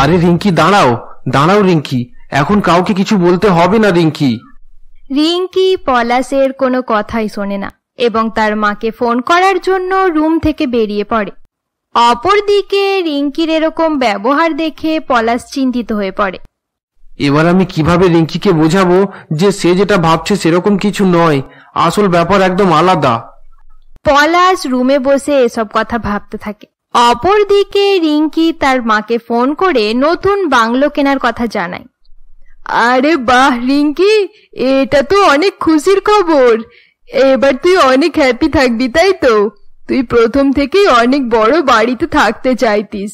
আরে রিঙ্কি, দাঁড়াও দাঁড়াও রিঙ্কি, এখন কাউকে কিছু বলতে হবে না রিঙ্কি। রিঙ্কি পলাশের কোনো কথাই শোনে না এবং তার মাকে ফোন করার জন্য রুম থেকে বেরিয়ে পড়ে। অপরদিকে রিঙ্কির এরকম ব্যবহার দেখে পলাশ চিন্তিত হয়ে পড়ে। এবার আমি কিভাবে রিঙ্কিকে বোঝাবো যে সে যেটা ভাবছে সেরকম কিছু নয়, আসল ব্যাপার একদম আলাদা। পলাশ রুমে বসে এসব কথা ভাবতে থাকে। অপরদিকে রিঙ্কি তার মাকে ফোন করে নতুন বাংলো কেনার কথা জানায়। আরে বাহ রিঙ্কি, এটা তো অনেক খুশির খবর। এবার তুই অনেক হ্যাপি থাকবি, তাই তো? তুই প্রথম থেকেই অনেক বড় বাড়িতে থাকতে চাইতিস।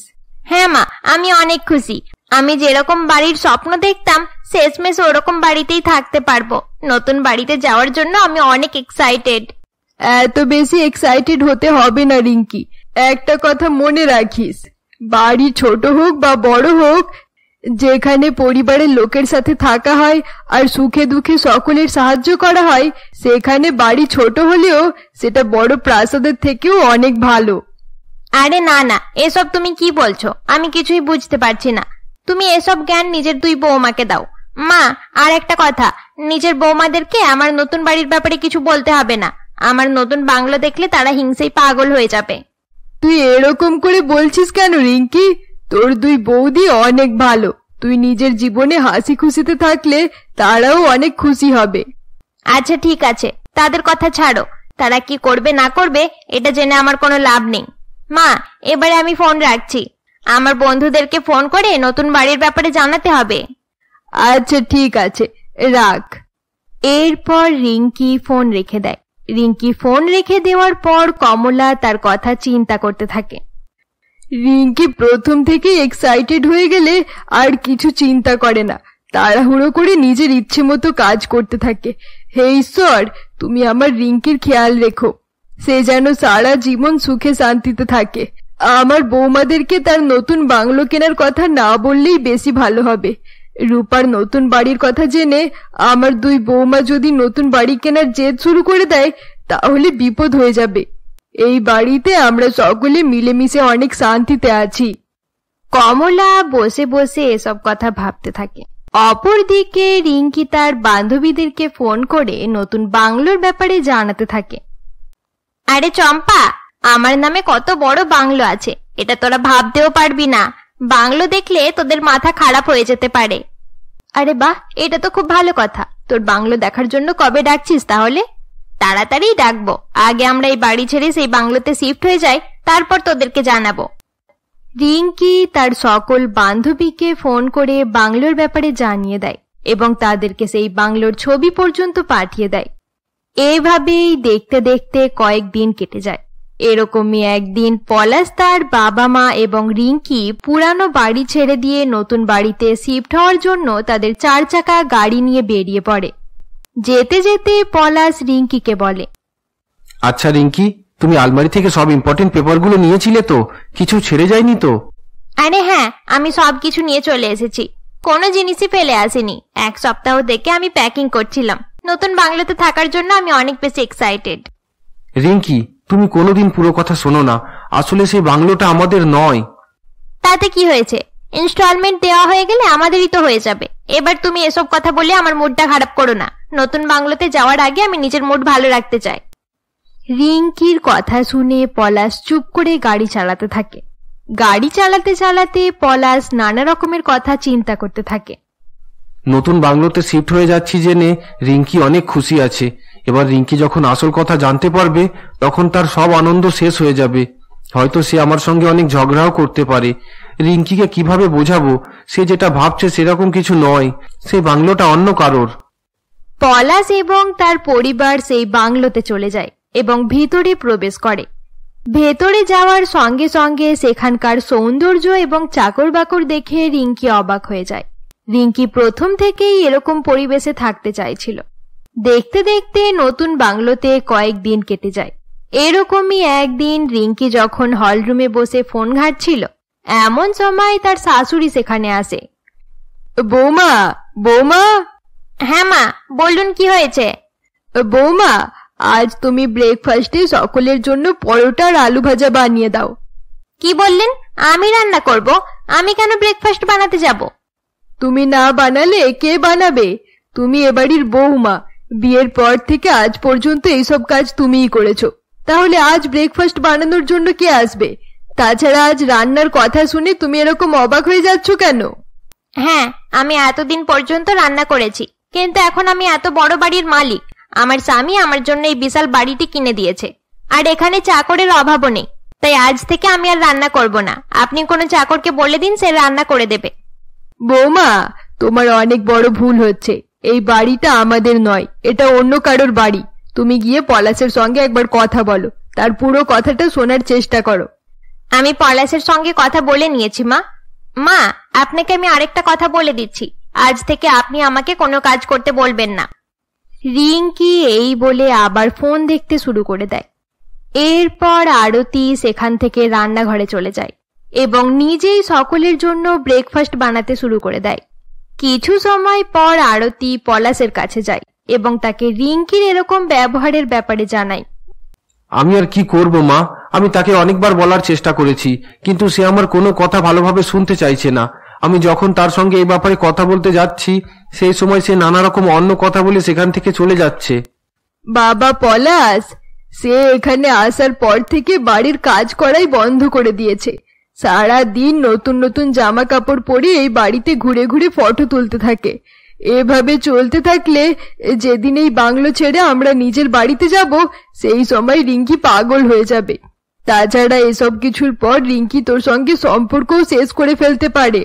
হ্যাঁ মা, আমি অনেক খুশি। আমি যেরকম বাড়ির স্বপ্ন দেখতাম শেষমেশ ওরকম বাড়িতেই থাকতে পারবো। নতুন বাড়িতে যাওয়ার জন্য আমি অনেক এক্সাইটেড। এত বেশি এক্সাইটেড হতে হবে না রিঙ্কি। একটা কথা মনে রাখিস, বাড়ি ছোট হোক বা বড় হোক, যেখানে পরিবারের লোকের সাথে থাকা হয় আর সুখে দুঃখে সকলের সাহায্য করা হয়, সেখানে বাড়ি ছোট হলেও সেটা বড় প্রাসাদের থেকেও অনেক ভালো। আরে না না, এসব তুমি কি বলছো? আমি কিছুই বুঝতে পারছি না। তুমি এসব জ্ঞান নিজের দুই বৌমাকে দাও। মা, আর একটা কথা, নিজের বৌমাদেরকে আমার নতুন বাড়ির ব্যাপারে কিছু বলতে হবে না। আমার নতুন বাংলো দেখলে তারা হিংসেই পাগল হয়ে যাবে। তুই এরকম করে বলছিস কেন রিঙ্কি? তোর দুই বৌদি অনেক ভালো। তুই নিজের জীবনে হাসি খুশিতে থাকলে তারাও অনেক খুশি হবে। আচ্ছা ঠিক আছে, তাদের কথা ছাড়ো। তারা কি করবে না করবে এটা জেনে আমার কোনো লাভ নেই। মা, এবারে আমি ফোন রাখছি। আমার বন্ধুদেরকে ফোন করে নতুন বাড়ির ব্যাপারে জানাতে হবে। আচ্ছা ঠিক আছে, রাখ। এরপর রিঙ্কি ফোন রেখে দেয়। রিঙ্কি ফোন রেখে দেওয়ার পর কমলা তার কথা চিন্তা করতে থাকে। রিঙ্কি প্রথম থেকে এক্সাইটেড হয়ে গেলে আর কিছু চিন্তা করে না, তাড়াহুড়ো করে নিজের ইচ্ছে মতো কাজ করতে থাকে। হে ঈশ্বর, তুমি আমার রিঙ্কির খেয়াল রেখো, সে যেন সারা জীবন সুখে শান্তিতে থাকে। আমার বৌমাদেরকে তার নতুন বাংলো কেনার কথা না বললেই বেশি ভালো হবে। রূপার নতুন বাড়ির কথা জেনে আমার দুই বৌমা যদি নতুন বাড়ি কেনার জেদ শুরু করে দেয় তাহলে বিপদ হয়ে যাবে। এই বাড়িতে আমরা সকলে মিলেমিশে অনেক শান্তিতে আছি। কমলা বসে বসে এসব কথা ভাবতে থাকে। অপরদিকে রিঙ্কি তার বান্ধবীদেরকে ফোন করে নতুন বাংলোর ব্যাপারে জানাতে থাকে। আরে চম্পা, আমার নামে কত বড় বাংলো আছে, এটা তোরা ভাবতেও পারবি না। বাংলো দেখলে তোদের মাথা খারাপ হয়ে যেতে পারে। আরে বাহ, এটা তো খুব ভালো কথা। তোর বাংলো দেখার জন্য কবে ডাকছিস তাহলে? তাড়াতাড়ি ডাকবো। আগে আমরা এই বাড়ি ছেড়ে সেই বাংলোতে শিফট হয়ে যাই, তারপর তোদেরকে জানাবো। রিঙ্কি তার সকল বান্ধবীকে ফোন করে বাংলোর ব্যাপারে জানিয়ে দেয় এবং তাদেরকে সেই বাংলোর ছবি পর্যন্ত পাঠিয়ে দেয়। এভাবেই দেখতে দেখতে কয়েকদিন কেটে যায়। এরকমই একদিন পলাশ তার বাবা মা এবং রিঙ্কি পুরানো বাড়ি ছেড়ে দিয়ে নতুন বাড়িতে শিফট হওয়ার জন্য তাদের 4 চাকা গাড়ি নিয়ে বেরিয়ে পড়ে। যেতে যেতে পলাশ রিঙ্কিকে বলে, আচ্ছা রিঙ্কি, তুমি আলমারি থেকে সব ইম্পর্টেন্ট পেপারগুলো নিয়েছিলে তো? কিছু ছেড়ে যায়নি তো? আরে হ্যাঁ, আমি সবকিছু নিয়ে চলে এসেছি, কোনো জিনিসই ফেলে আসিনি। 1 সপ্তাহ থেকে আমি প্যাকিং করছিলাম। নতুন বাংলোতে থাকার জন্য আমি অনেক বেশি এক্সাইটেড। রিঙ্কি, তুমি কোনোদিন পুরো কথা শোনো না। আসলে সেই বাংলোটা আমাদের নয়। তাতে কি হয়েছে? ইনস্টলমেন্ট দেওয়া হয়ে গেলে আমাদেরই তো হয়ে যাবে। এবার তুমি এসব কথা বলে আমার মুডটা খারাপ করো না। নতুন বাংলোতে যাওয়ার আগে আমি নিজের মুড ভালো রাখতে চাই। রিঙ্কির কথা শুনে পলাশ চুপ করে গাড়ি চালাতে থাকে। গাড়ি চালাতে চালাতে পলাশ নানা রকমের কথা চিন্তা করতে থাকে। নতুন বাংলোতে শিফট হয়ে যাচ্ছি জেনে রিঙ্কি অনেক খুশি আছে। এবার রিঙ্কি যখন আসল কথা জানতে পারবে তখন তার সব আনন্দ শেষ হয়ে যাবে। হয়তো সে আমার সঙ্গে অনেক ঝগড়াও করতে পারে। রিঙ্কিকে কিভাবে বোঝাবো সে যেটা ভাবছে সেরকম কিছু নয়, সেই বাংলোটা অন্য কারোর। পলাশ এবং তার পরিবার সেই বাংলোতে চলে যায় এবং ভিতরে প্রবেশ করে। ভেতরে যাওয়ার সঙ্গে সঙ্গে সেখানকার সৌন্দর্য এবং চাকর বাকর দেখে রিঙ্কি অবাক হয়ে যায়। রিঙ্কি প্রথম থেকেই এরকম পরিবেশে থাকতে চাইছিল। দেখতে দেখতে নতুন বাংলোতে কয়েকদিন কেটে যায়। এরকমই একদিন রিঙ্কি যখন হলরুমে বসে ফোন ঘাঁটছিল এমন সময় তার শাশুড়ি সেখানে আসে। বৌমা, বৌমা। হ্যাঁ মা, বলুন কি হয়েছে? বৌমা, আজ তুমি ব্রেকফাস্টে সকলের জন্য পরোটা আর আলু ভাজা বানিয়ে দাও। কি বললেন? আমি রান্না করব? আমি কেন ব্রেকফাস্ট বানাতে যাব? তুমি না বানালে কে বানাবে? তুমি এ বাড়ির বউমা, বিয়ের পর থেকে আজ পর্যন্ত এইসব কাজ তুমিই করেছো, তাহলে আজ ব্রেকফাস্ট বানানোর জন্য কে আসবে? তাছাড়া আজ রান্নার কথা শুনে তুমি এরকম অবাক হয়ে যাচ্ছ কেন? হ্যাঁ, আমি এতদিন পর্যন্ত রান্না করেছি, কিন্তু এখন আমি এত বড় বাড়ির মালিক। আমার স্বামী আমার জন্য এই বিশাল বাড়িটি কিনে দিয়েছে, আর এখানে চাকরের অভাবও নেই। তাই আজ থেকে আমি আর রান্না করব না। আপনি কোনো চাকরকে বলে দিন, সে রান্না করে দেবে। বৌমা, তোমার অনেক বড় ভুল হচ্ছে। এই বাড়িটা আমাদের নয়, এটা অন্য কারোর বাড়ি। তুমি গিয়ে পলাশের সঙ্গে একবার কথা বলো, তার পুরো কথাটা শোনার চেষ্টা করো। আমি পলাশের সঙ্গে কথা বলে নিয়েছি মা। মা, আপনাকে আমি আরেকটা কথা বলে দিচ্ছি, আজ থেকে আপনি আমাকে কোনো কাজ করতে বলবেন না। রিঙ্কি এই বলে আবার ফোন দেখতে শুরু করে দেয়। এরপর আরতি সেখান থেকে রান্নাঘরে চলে যায় এবং নিজেই সকলের জন্য ব্রেকফাস্ট বানাতে শুরু করে দেয়। কিছু সময় পর আরতি পলাশের কাছে যায় এবং তাকে রিঙ্কির এরকম ব্যবহারের ব্যাপারে জানায়। আমি আর কি করব মা, আমি তাকে অনেকবার বলার চেষ্টা করেছি, কিন্তু সে আমার কোনো কথা ভালোভাবে শুনতে চাইছে না। আমি যখন তার সঙ্গে এই ব্যাপারে কথা বলতে যাচ্ছি, সেই সময় সে নানা রকম অন্য কথা বলে সেখান থেকে চলে যাচ্ছে। বাবা পলাশ, সে এখানে আসার পর থেকে বাড়ির কাজ করাই বন্ধ করে দিয়েছে। সারা দিন নতুন নতুন জামা কাপড় পরে এই বাড়িতে ঘুরে ঘুরে ফটো তুলতে থাকে। এভাবে চলতে থাকলে যেদিন এই বাংলো ছেড়ে আমরা নিজের বাড়িতে যাব, সেই সময় রিঙ্কি পাগল হয়ে যাবে। তাছাড়া এসব কিছুর পর রিঙ্কি তোর সঙ্গে সম্পর্কও শেষ করে ফেলতে পারে।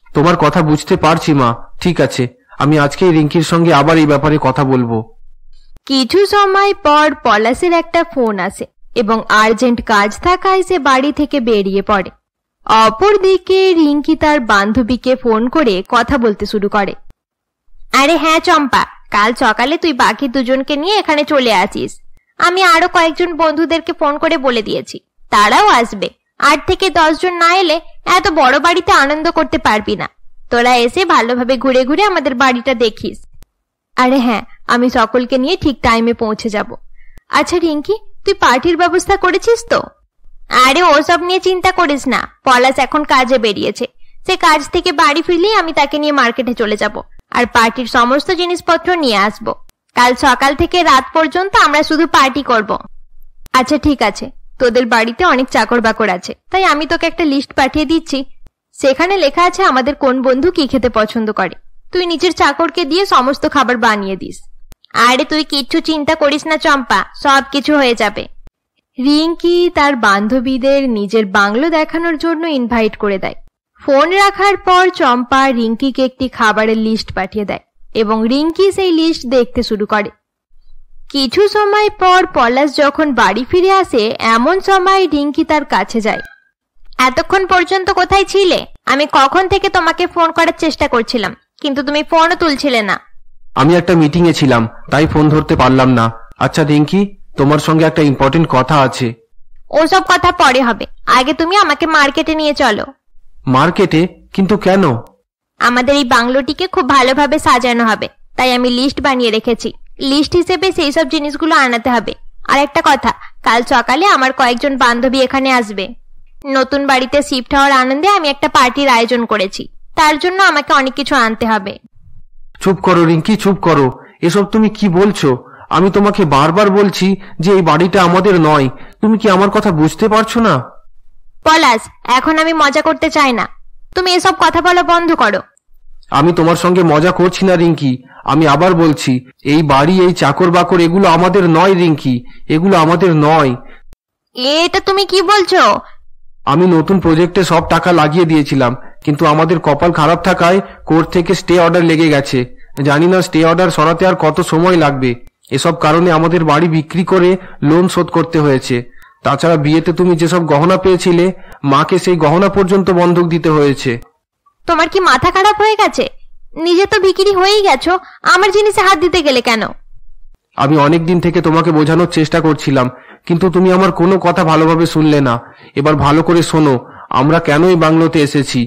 তোমার কথা বুঝতে পারছি মা, ঠিক আছে, আমি আজকেই রিঙ্কির সঙ্গে আবার এই ব্যাপারে কথা বলবো। কিছু সময় পর পলাশের একটা ফোন আসে এবং আর্জেন্ট কাজ থাকায় সে বাড়ি থেকে বেরিয়ে পড়ে। অপরদিকে রিঙ্কি তার বান্ধবীকে ফোন করে কথা বলতে শুরু করে। আরে হ্যাঁ চম্পা, কাল সকালে তুই বাকি দুজনকে নিয়ে এখানে চলে আসিস। আমি আরো কয়েকজন বন্ধুদেরকে ফোন করে বলে দিয়েছি, তারাও আসবে। 8 থেকে 10 জন না এলে এত বড় বাড়িতে আনন্দ করতে পারবি না। তোরা এসে ভালোভাবে ঘুরে ঘুরে আমাদের বাড়িটা দেখিস। আরে হ্যাঁ, আমি সকলকে নিয়ে ঠিক টাইমে পৌঁছে যাব। আচ্ছা রিঙ্কি, তুই পার্টির ব্যবস্থা করেছিস তো? আরে ওসব নিয়ে চিন্তা করিস না, পলাশ এখন কাজে বেরিয়েছে। সে কাজ থেকে বাড়ি ফিরলেই আমি তাকে নিয়ে মার্কেটে চলে যাব আর পার্টির সমস্ত জিনিসপত্র নিয়ে আসব। কাল সকাল থেকে রাত পর্যন্ত আমরা শুধু পার্টি করব। আচ্ছা ঠিক আছে, তোদের বাড়িতে অনেক চাকর বাকর আছে, তাই আমি তোকে একটা লিস্ট পাঠিয়ে দিচ্ছি। সেখানে লেখা আছে আমাদের কোন বন্ধু কি খেতে পছন্দ করে। তুই নিজের চাকরকে দিয়ে সমস্ত খাবার বানিয়ে দিস। আরে তুই কিচ্ছু চিন্তা করিস না চম্পা, সব কিছু হয়ে যাবে। রিঙ্কি তার বান্ধবীদের নিজের বাংলো দেখানোর জন্য ইনভাইট করে দেয়। ফোন রাখার পর চম্পা রিঙ্কিকে একটি খাবারের লিস্ট পাঠিয়ে দেয় এবং রিঙ্কি সেই লিস্ট দেখতে শুরু করে। কিছু সময় পর পলাশ যখন বাড়ি ফিরে আসে, এমন সময় রিঙ্কি তার কাছে যায়। এতক্ষণ পর্যন্ত কোথায় ছিলে? আমি কখন থেকে তোমাকে ফোন করার চেষ্টা করছিলাম, কিন্তু তুমি ফোনও তুলছিলে না। আমি একটা মিটিং এ ছিলাম, তাই ফোন ধরতে পারলাম না। আচ্ছা রিঙ্কি, তোমার সঙ্গে একটা ইম্পর্টেন্ট কথা আছে। ওসব কথা পরে হবে, আগে তুমি আমাকে মার্কেটে নিয়ে চলো। মার্কেটে? কিন্তু কেন? আমাদের এই বাংলোটিকে খুব ভালোভাবে সাজানো হবে, তাই আমি লিস্ট বানিয়ে রেখেছি। লিস্ট হিসেবে সেই সব জিনিসগুলো আনাতে হবে। আর একটা কথা, কাল সকালে আমার কয়েকজন বান্ধবী এখানে আসবে। নতুন বাড়িতে শিফট হওয়ার আনন্দে আমি একটা পার্টির আয়োজন করেছি, তার জন্য আমাকে অনেক কিছু আনতে হবে। চুপ করো রিঙ্কি, চুপ করো। এসব তুমি কি বলছো? আমি তোমাকে বারবার বলছি যে এই বাড়িটা আমাদের নয়। তুমি কি আমার কথা বুঝতে পারছো না? পলাশ, এখন আমি মজা করতে চাই না, তুমি এসব কথা বলা বন্ধ করো। আমি তোমার সঙ্গে মজা করছি না রিঙ্কি, আমি আবার বলছি, এই বাড়ি, এই চাকর বাকর, এগুলো আমাদের নয় রিঙ্কি, এগুলো আমাদের নয়। এটা তুমি কি বলছো? আমি নতুন প্রজেক্টে সব টাকা লাগিয়ে দিয়েছিলাম, কিন্তু আমাদের কপাল খারাপ থাকায় কোর্ট থেকে স্টে অর্ডার লেগে গেছে। জানি না স্টে অর্ডার সরাতে আর কত সময় লাগবে। এসব কারণে আমাদের বাড়ি বিক্রি করে লোন শোধ করতে হয়েছে। তাছাড়া বিয়েতে তুমি যেসব গহনা পেয়েছিলে, মাকে সেই গহনা পর্যন্ত বন্ধক দিতে হয়েছে। তোমার কি মাথা খারাপ হয়ে গেছে? নিজে তো বিক্রি হয়েই গেছো, আমার জিনিসে হাত দিতে গেলে কেন? আমি অনেক দিন থেকে তোমাকে বোঝানোর চেষ্টা করছিলাম, কিন্তু তুমি আমার কোনো কথা ভালোভাবে শুনলে না। এবার ভালো করে শোনো, আমরা কেন এই বাংলোতে এসেছি।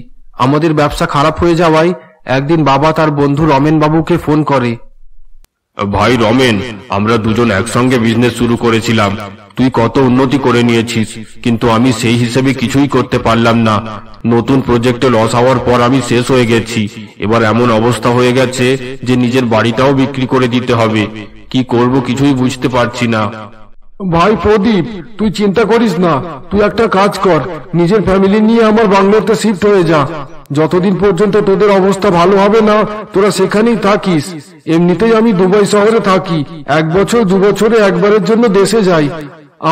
আমাদের ব্যবসা খারাপ হয়ে যাওয়ায় একদিন বাবা তার বন্ধু রমেন বাবুকে ফোন করে। ভাই রমেন, আমরা দুজন একসঙ্গে বিজনেস শুরু করেছিলাম, তুই কত উন্নতি করে নিয়েছিস, কিন্তু আমি সেই হিসেবে কিছুই করতে পারলাম না। নতুন প্রজেক্টে লস হওয়ার পর আমি শেষ হয়ে গেছি। এবার এমন অবস্থা হয়ে গেছে যে নিজের বাড়িটাও বিক্রি করে দিতে হবে। কি করব কিছুই বুঝতে পারছি না। ভাই প্রদীপ, তুই চিন্তা করিস না। তুই একটা কাজ কর, নিজের ফ্যামিলি নিয়ে আমার বাংলোতে শিফট হয়ে যা। যতদিন পর্যন্ত তোদের অবস্থা ভালো হবে না, তোরা সেখানেই থাকিস। এমনিতেই আমি দুবাই শহরে থাকি, 1 বছর 2 বছরে একবারের জন্য দেশে যাই।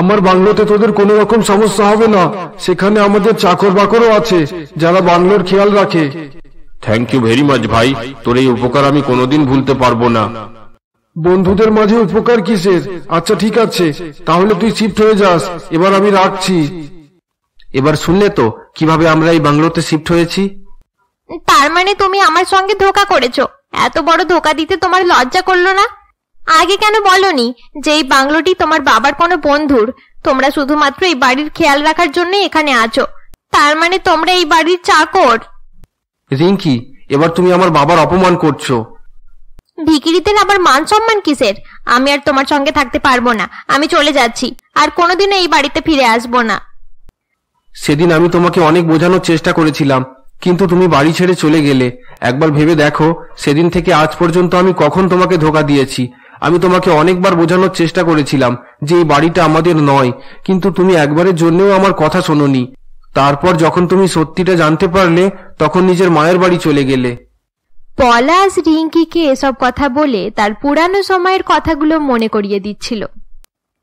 আমার বাংলোতে তোদের কোনো রকম সমস্যা হবে না। সেখানে আমাদের চাকর বাকরও আছে যারা বাংলোর খেয়াল রাখে। থ্যাংক ইউ ভেরি মাচ ভাই, তোর এই উপকার আমি কোনোদিন ভুলতে পারবো না। বন্ধুদের মাঝে উপকার কিসের? আচ্ছা ঠিক আছে, তাহলে তুই শিফট হয়ে যাস। এবার আমি রাখছি। এবার শুনলে তো কিভাবে আমরা এই বাংলোতে শিফট হয়েছি। তার মানে তুমি আমার সঙ্গে ধোঁকা করেছো? এত বড় ধোঁকা দিতে তোমার লজ্জা করলো না? আগে কেন বলনি যে এই বাংলোটি তোমার বাবার কোনো বন্ধুর? তোমরা শুধুমাত্র এই বাড়ির খেয়াল রাখার জন্য এখানে আছো। তার মানে তোমরা এই বাড়ির চাকর। রিঙ্কি, এবার তুমি আমার বাবার অপমান করছো। ভিখিরিদের আবার মান সম্মান কিসের? আমি আর তোমার সঙ্গে থাকতে পারবো না। আমি চলে যাচ্ছি, আর কোনোদিনও এই বাড়িতে ফিরে আসবো না। সেদিন আমি তোমাকে অনেক বোঝানোর চেষ্টা করেছিলাম, কিন্তু তুমি বাড়ি ছেড়ে চলে গেলে। একবার ভেবে দেখো, সেদিন থেকে আজ পর্যন্ত আমি কখন তোমাকে ধোঁকা দিয়েছি। আমি তোমাকে অনেকবার বোঝানোর চেষ্টা করেছিলাম যে এই বাড়িটা আমাদের নয়, কিন্তু তুমি একবারের জন্যও আমার কথা শোনোনি। তারপর যখন তুমি সত্যিটা জানতে পারলে, তখন নিজের মায়ের বাড়ি চলে গেলে। পলাশ রিঙ্কিকে এসব কথা বলে তার পুরানো সময়ের কথাগুলো মনে করিয়ে দিচ্ছিল।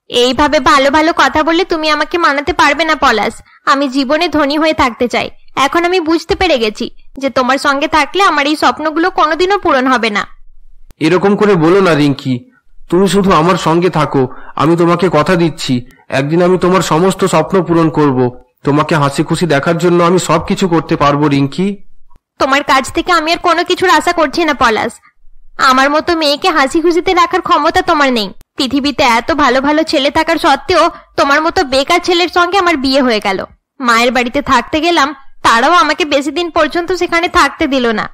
এইভাবে ভালো ভালো কথা বললে তুমি আমাকে মানাতে পারবে না পলাশ। আমি জীবনে ধনী হয়ে থাকতে চাই। এখন আমি বুঝতে পেরে গেছি যে তোমার সঙ্গে থাকলে আমার এই স্বপ্নগুলো কোনোদিনও পূরণ হবে না। এরকম করে বলো না রিঙ্কি, তুমি শুধু আমার সঙ্গে থাকো। আমি তোমাকে কথা দিচ্ছি, একদিন আমি তোমার সমস্ত স্বপ্ন পূরণ করব। তোমাকে হাসি খুশি দেখার জন্য আমি সবকিছু করতে পারবো রিঙ্কি। তোমার কাছ থেকে আমি আর কোনো কিছুর আশা করছি না পলাশ। আমার মতো মেয়েকে হাসি খুশিতে রাখার ক্ষমতা তোমার নেই। পৃথিবীতে এত ভালো ভালো ছেলে থাকার সত্ত্বেও তোমার মতো বেকার ছেলের সঙ্গে আমার বিয়ে হয়ে গেল। মায়ের বাড়িতে থাকতে গেলাম, তারাও আমাকে বেশি দিন পর্যন্ত সেখানে থাকতে দিল না।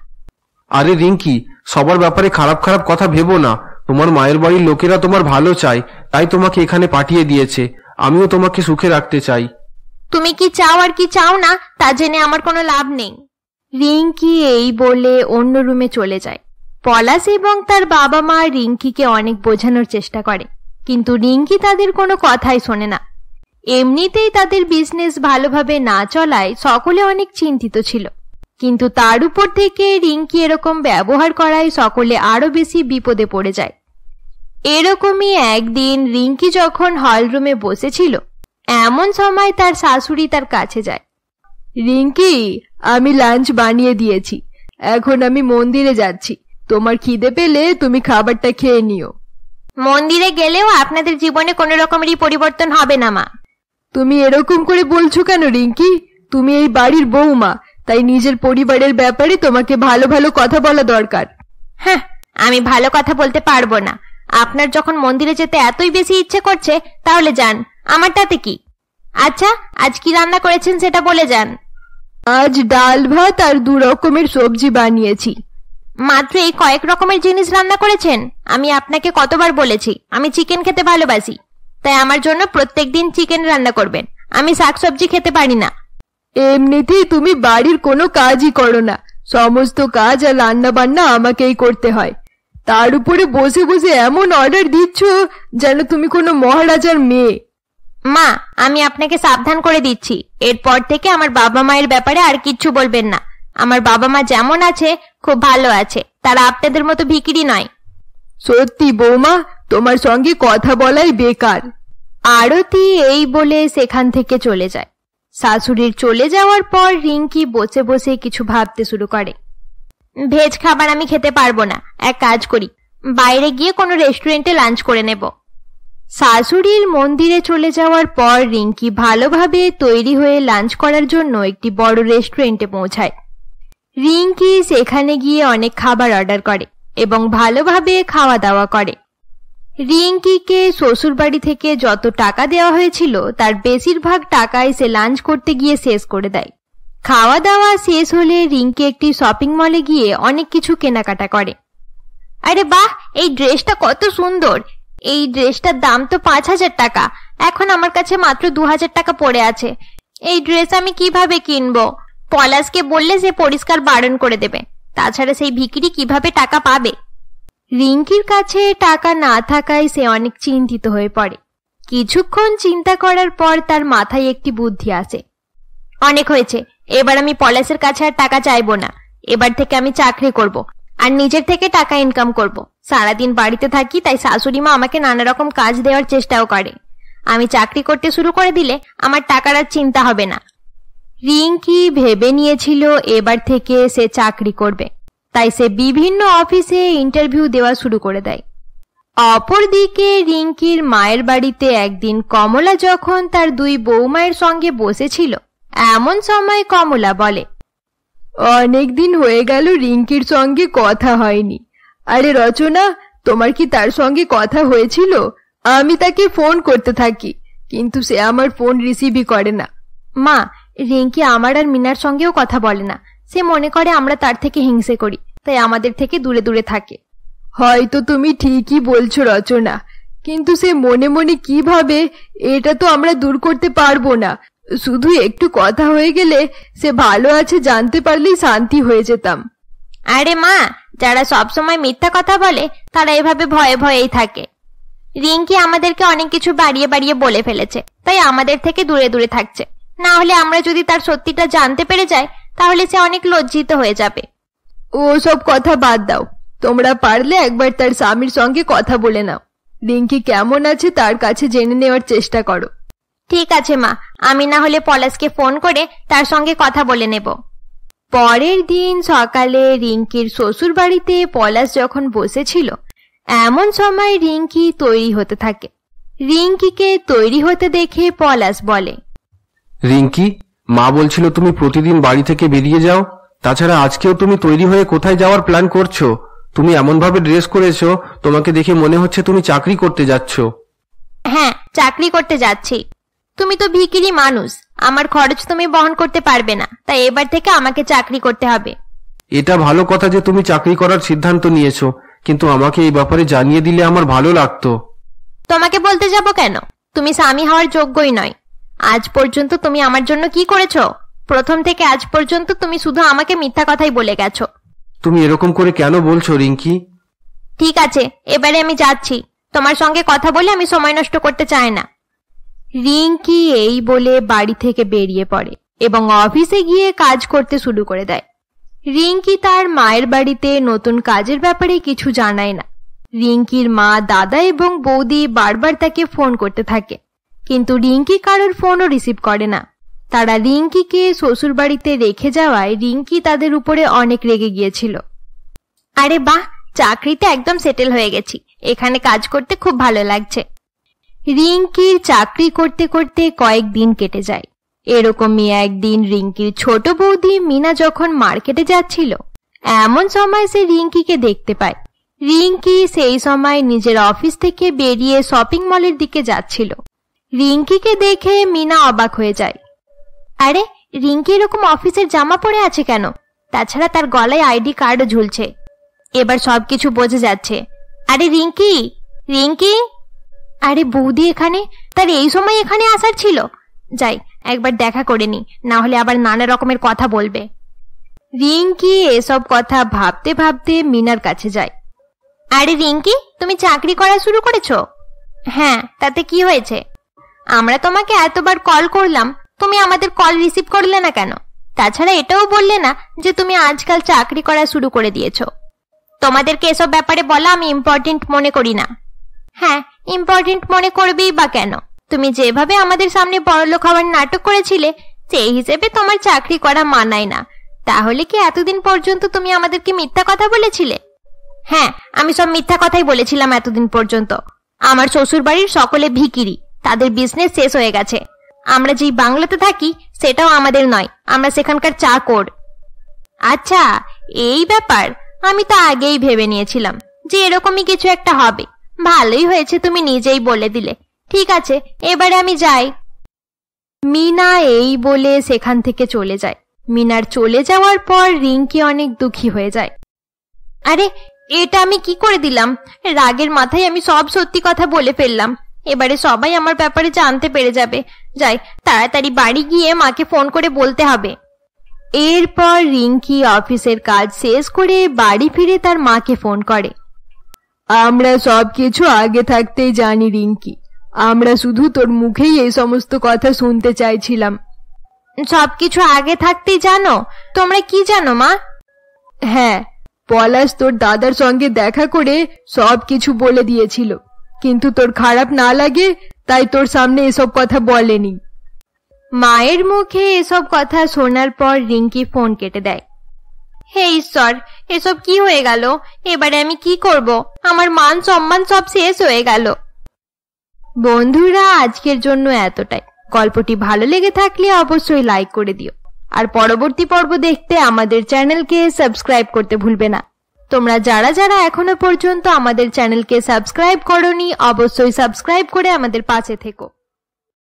আরে রিঙ্কি, সবার ব্যাপারে খারাপ খারাপ কথা ভেবো না। তোমার মায়ের বাড়ির লোকেরা তোমার ভালো চায়, তাই তোমাকে এখানে পাঠিয়ে দিয়েছে। আমিও তোমাকে সুখে রাখতে চাই। তুমি কি চাও আর কি চাও না তা জেনে আমার কোনো লাভ নেই। রিঙ্কি এই বলে অন্য রুমে চলে যায়। পলাশ এবং তার বাবা মা রিঙ্কিকে অনেক বোঝানোর চেষ্টা করে, কিন্তু রিঙ্কি তাদের কোনো কথাই শোনে না। এমনিতেই তাদের বিজনেস ভালোভাবে না চলায় সকলে অনেক চিন্তিত ছিল, কিন্তু তার উপর থেকে রিঙ্কি এরকম ব্যবহার করায় সকলে আরো বেশি বিপদে পড়ে যায়। এরকমই একদিন রিঙ্কি যখন হলরুমে বসেছিল, এমন সময় তার শাশুড়ি তার কাছে যায়। রিঙ্কি, আমি লাঞ্চ বানিয়ে দিয়েছি, এখন আমি মন্দিরে যাচ্ছি। তোমার খিদে পেলে তুমি খাবারটা খেয়ে নিও। মন্দিরে গেলেও আপনাদের জীবনে কোনো রকমেরই পরিবর্তন হবে না মা। তুমি এরকম করে বলছো কেন রিঙ্কি? তুমি এই বাড়ির বউমা, তাই নিজের পরিবারের ব্যাপারে তোমাকে ভালো ভালো কথা বলা দরকার। হ্যাঁ, আমি ভালো কথা বলতে পারবো না। আপনার যখন মন্দিরে যেতে এতই বেশি ইচ্ছে করছে, তাহলে যান, আমার তাতে কি। আচ্ছা, আজ কি রান্না করেছেন সেটা বলে যান। আজ ডাল ভাত আর 2 রকমের সবজি বানিয়েছি। মাত্র এই কয়েক রকমের জিনিস রান্না করেছেন? আমি আপনাকে কতবার বলেছি আমি চিকেন খেতে ভালোবাসি, তাই আমার জন্য প্রত্যেকদিন চিকেন রান্না করবেন। আমি শাকসবজি খেতে পারি না। এমনিতেই তুমি বাড়ির কোনো কাজই করো না, সমস্ত কাজ আর রান্না বান্না আমাকেই করতে হয়। তার উপরে বসে বসে এমন অর্ডার দিচ্ছ যেন তুমি কোনো মহারাজার মেয়ে। মা, আমি আপনাকে সাবধান করে দিচ্ছি, এরপর থেকে আমার বাবা মায়ের ব্যাপারে আর কিচ্ছু বলবেন না। আমার বাবা মা যেমন আছে খুব ভালো আছে, তারা আপনাদের মতো ভিখিরি নয়। সত্যি বৌমা, তোমার সঙ্গে কথা বলাই বেকার। আরতি এই বলে সেখান থেকে চলে যায়। শাশুড়ির চলে যাওয়ার পর রিঙ্কি বসে বসে কিছু ভাবতে শুরু করে। ভেজ খাবার আমি খেতে পারবো না, এক কাজ করি, বাইরে গিয়ে কোনো রেস্টুরেন্টে লাঞ্চ করে নেব। শাশুড়ির মন্দিরে চলে যাওয়ার পর রিঙ্কি ভালোভাবে তৈরি হয়ে লাঞ্চ করার জন্য একটি বড় রেস্টুরেন্টে পৌঁছায়। রিঙ্কি সেখানে গিয়ে অনেক খাবার অর্ডার করে এবং ভালোভাবে খাওয়া দাওয়া করে। রিঙ্কিকে শ্বশুরবাড়ি থেকে যত টাকা দেওয়া হয়েছিল তার বেশিরভাগ টাকাই সে লাঞ্চ করতে গিয়ে শেষ করে দেয়। খাওয়া দাওয়া শেষ হলে রিঙ্কি একটি শপিং মলে গিয়ে অনেক কিছু কেনাকাটা করে। আরে বাহ, এই ড্রেসটা কত সুন্দর! এই ড্রেসটার দাম তো 5000 টাকা। এখন আমার কাছে মাত্র 2000 টাকা পড়ে আছে। এই ড্রেস আমি কিভাবে কিনবো? পলাশকে বললে সে পরিষ্কার বারণ করে দেবে। তাছাড়া সেই ভিখিরি কিভাবে টাকা পাবে? রিঙ্কির কাছে টাকা না থাকায় সে অনেক চিন্তিত হয়ে পড়ে। কিছুক্ষণ চিন্তা করার পর তার মাথায় একটি বুদ্ধি আসে। অনেক হয়েছে, এবার আমি পলাশের কাছে আর টাকা চাইবো না। এবার থেকে আমি চাকরি করব আর নিজের থেকে টাকা ইনকাম করব। সারাদিন বাড়িতে থাকি, তাই শাশুড়ি মা আমাকে নানা রকম কাজ দেওয়ার চেষ্টাও করে। আমি চাকরি করতে শুরু করে দিলে আমার টাকার আর চিন্তা হবে না। রিঙ্কি ভেবে নিয়েছিল এবার থেকে সে চাকরি করবে, তাই সে বিভিন্ন অফিসে ইন্টারভিউ দেওয়া শুরু করে দেয়। অপরদিকে রিঙ্কির মায়ের বাড়িতে একদিন কমলা যখন তার 2 বৌমায়ের সঙ্গে বসেছিল, এমন সময় কমলা বলে, অনেকদিন হয়ে গেল রিঙ্কির সঙ্গে কথা হয়নি। আরে রচনা, তোমার কি তার সঙ্গে কথা হয়েছিল? আমি তাকে ফোন করতে থাকি, কিন্তু সে আমার ফোন রিসিভই করে না। মা, রিঙ্কি আমার আর মিনার সঙ্গেও কথা বলে না। সে মনে করে আমরা তার থেকে হিংসে করি, তাই আমাদের থেকে দূরে দূরে থাকে। হয়তো তুমি ঠিকই বলছো রচনা, কিন্তু সে মনে মনে কি ভাবে এটা তো আমরা দূর করতে পারবো না। শুধু একটু কথা হয়ে গেলে সে ভালো আছে জানতে পারলেই শান্তি হয়ে যেতাম। আরে মা, যারা সবসময় মিথ্যা কথা বলে তারা এভাবে ভয়ে ভয়েই থাকে। রিঙ্কি আমাদেরকে অনেক কিছু বাড়িয়ে বাড়িয়ে বলে ফেলেছে, তাই আমাদের থেকে দূরে দূরে থাকছে। না হলে আমরা যদি তার সত্যিটা জানতে পেরে যাই, তাহলে সে অনেক লজ্জিত হয়ে যাবে। ও সব কথা বাদ দাও, তোমরা পারলে একবার তার স্বামীর সঙ্গে কথা বলে নাও। রিঙ্কি কেমন আছে তার কাছে জেনে নেওয়ার চেষ্টা করো। ঠিক আছে মা, আমি না হলে পলাশকে ফোন করে তার সঙ্গে কথা বলে নেব। পরের দিন সকালে রিঙ্কির শ্বশুর বাড়িতে পলাশ যখন বসেছিল, এমন সময় রিঙ্কি তৈরি হতে থাকে। রিঙ্কিকে তৈরি হতে দেখে পলাশ বলে, রিঙ্কি, মা বলছিল তুমি প্রতিদিন বাড়ি থেকে বেরিয়ে যাও। তাছাড়া আজকেও তুমি তৈরি হয়ে কোথায় যাওয়ার প্ল্যান করছো? তুমি এমন ভাবে ড্রেস করেছো, তোমাকে দেখে মনে হচ্ছে তুমি চাকরি করতে যাচ্ছ। হ্যাঁ, চাকরি করতে যাচ্ছি। তুমি তো ভিখিরি মানুষ, আমার খরচ তুমি বহন করতে পারবে না, তাই এবার থেকে আমাকে চাকরি করতে হবে। এটা ভালো কথা যে তুমি চাকরি করার সিদ্ধান্ত নিয়েছো, কিন্তু আমাকে এই ব্যাপারে জানিয়ে দিলে আমার ভালো লাগতো। তোমাকে বলতে যাব কেন? তুমি স্বামী হওয়ার যোগ্যই নয়। আজ পর্যন্ত তুমি আমার জন্য কি করেছো? প্রথম থেকে আজ পর্যন্ত তুমি শুধু আমাকে মিথ্যা কথাই বলে গেছো। তুমি এরকম করে কেন বলছো রিঙ্কি? ঠিক আছে, এবারে আমি যাচ্ছি। তোমার সঙ্গে কথা বলে আমি সময় নষ্ট করতে চাই না। রিঙ্কি এই বলে বাড়ি থেকে বেরিয়ে পড়ে এবং অফিসে গিয়ে কাজ করতে শুরু করে দেয়। রিঙ্কি তার মায়ের বাড়িতে নতুন কাজের ব্যাপারে কিছু জানায় না। রিঙ্কির মা, দাদা এবং বৌদি বারবার তাকে ফোন করতে থাকে, কিন্তু রিঙ্কি কারোর ফোনও রিসিভ করে না। তারা রিঙ্কিকে শ্বশুর বাড়িতে রেখে যাওয়ায় রিঙ্কি তাদের উপরে অনেক রেগে গিয়েছিল। আরে বাহ, চাকরিতে একদম সেটেল হয়ে গেছি, এখানে কাজ করতে খুব ভালো লাগছে। রিঙ্কির চাকরি করতে করতে কয়েকদিন কেটে যায়। এরকমই একদিন রিঙ্কির ছোট বৌদি মিনা যখন মার্কেটে যাচ্ছিল, এমন সময় সে রিঙ্কিকে দেখতে পায়। রিঙ্কি সেই সময় নিজের অফিস থেকে বেরিয়ে শপিং মলের দিকে যাচ্ছিল। রিঙ্কিকে দেখে মিনা অবাক হয়ে যায়। আরে, রিঙ্কি এরকম অফিসের জামা পরে আছে কেন? তাছাড়া তার গলায় আইডি কার্ডও ঝুলছে। এবার সবকিছু বোঝা যাচ্ছে। আরে রিঙ্কি, রিঙ্কি! আরে বৌদি এখানে? তার এই সময় এখানে আসার ছিল? যাই, একবার দেখা করে নি, না হলে আবার নানা রকমের কথা বলবে। রিঙ্কি এসব কথা ভাবতে ভাবতে মিনার কাছে যায়। আরে রিঙ্কি, তুমি চাকরি করা শুরু করেছো? হ্যাঁ, তাতে কি হয়েছে? আমরা তোমাকে এতবার কল করলাম, তুমি আমাদের কল রিসিভ করলে না কেন? তাছাড়া এটাও বললে না যে তুমি আজকাল চাকরি করা শুরু করে দিয়েছো। তোমাদেরকে এসব ব্যাপারে বলা আমি ইম্পর্টেন্ট মনে করি না। হ্যাঁ, ইম্পর্টেন্ট মনে করবেই বা কেন? তুমি যেভাবে আমাদের সামনে বড়লোক হওয়ার নাটক করেছিলে, সেই হিসেবে তোমার চাকরি করা মানায় না। তাহলে কি এতদিন পর্যন্ত তুমি আমাদেরকে মিথ্যা কথা বলেছিলে? হ্যাঁ, আমি সব মিথ্যা কথাই বলেছিলাম এতদিন পর্যন্ত। আমার শ্বশুর বাড়ির সকলে ভিখিরি, তাদের বিজনেস শেষ হয়ে গেছে। আমরা যেই বাংলাতে থাকি সেটাও আমাদের নয়, আমরা সেখানকার চাকর। আচ্ছা, এই ব্যাপার? আমি তো আগেই ভেবে নিয়েছিলাম যে এরকমই কিছু একটা হবে। ভালোই হয়েছে তুমি নিজেই বলে দিলে। ঠিক আছে, এবারে আমি যাই। মিনা এই বলে সেখান থেকে চলে যায়। মিনার চলে যাওয়ার পর রিঙ্কি অনেক দুঃখী হয়ে যায়। আরে, এটা আমি কি করে দিলাম? রাগের মাথায় আমি সব সত্যি কথা বলে ফেললাম। এবারে সবাই আমার ব্যাপারে জানতে পেরে যাবে। যাই, তাড়াতাড়ি বাড়ি গিয়ে মাকে ফোন করে বলতে হবে। এরপর রিঙ্কি অফিসের কাজ শেষ করে বাড়ি ফিরে তার মাকে ফোন করে। আমরা সবকিছু আগে থাকতেই জানি রিঙ্কি, আমরা শুধু তোর মুখেই এই সমস্ত কথা শুনতে চাইছিলাম। সবকিছু আগে থাকতেই জানো? তোমরা কি জানো মা? হ্যাঁ, পলাশ তোর দাদার সঙ্গে দেখা করে সবকিছু বলে দিয়েছিল, কিন্তু তোর খারাপ না লাগে তাই তোর সামনে এসব কথা বলেনি। মায়ের মুখে এসব কথা শোনার পর রিঙ্কি ফোন কেটে দেয়। হে ঈশ্বর, এসব কি হয়ে গেল? এবারে আমি কি করব? আমার মান সম্মান সব শেষ হয়ে গেল। বন্ধুরা, আজকের জন্য এতটাই। গল্পটি ভালো লেগে থাকলে অবশ্যই লাইক করে দিও, আর পরবর্তী পর্ব দেখতে আমাদের চ্যানেলকে সাবস্ক্রাইব করতে ভুলবে না। তোমরা যারা যারা এখনো পর্যন্ত আমাদের চ্যানেলকে সাবস্ক্রাইব করোনি, অবশ্যই সাবস্ক্রাইব করে আমাদের পাশে থেকো।